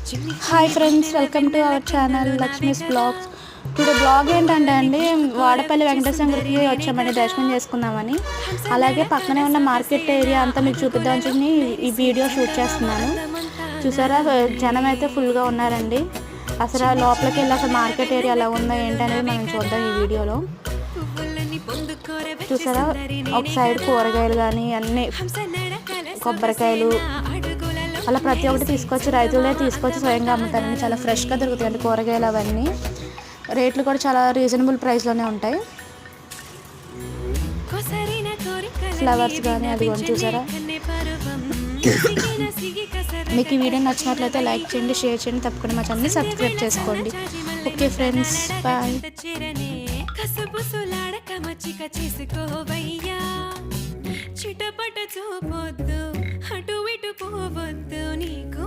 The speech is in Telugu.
Hi friends, welcome to our channel Lakshmi's blogs. Today blog ఏంటంటే అండి, వాడపల్లి వెంకటేశ్వర గుడికి వచ్చామండి దర్శనం చేసుకుందామని. అలాగే పక్కనే ఉన్న మార్కెట్ ఏరియా అంతా మీకు చూపిద్దామని ఈ వీడియో షూట్ చేస్తున్నాను. చూసారా, జనం అయితే ఫుల్గా ఉన్నారండి. అసలు లోపలికి వెళ్ళి అసలు మార్కెట్ ఏరియా ఎలా ఉందో ఏంటనేది మనం చూద్దాం ఈ వీడియోలో. చూసారా, ఒక సైడ్ కూరగాయలు కానీ అన్నీ కొబ్బరికాయలు అలా ప్రతి ఒక్కటి తీసుకొచ్చి రైతులే తీసుకొచ్చి స్వయంగా అమ్ముతారండి. చాలా ఫ్రెష్గా దొరుకుతాయండి కూరగాయలు. అవన్నీ రేట్లు కూడా చాలా రీజనబుల్ ప్రైస్లోనే ఉంటాయి. ఫ్లవర్స్ కానీ అది కూడా చూసారా. మీకు ఈ వీడియో నచ్చినట్లయితే లైక్ చేయండి, షేర్ చేయండి, తప్పకుండా మా ఛానల్ని సబ్స్క్రైబ్ చేసుకోండి. Okay friends, bye. చిటపట చూపొద్దు, అటు ఇటు పోవద్దు నీకు.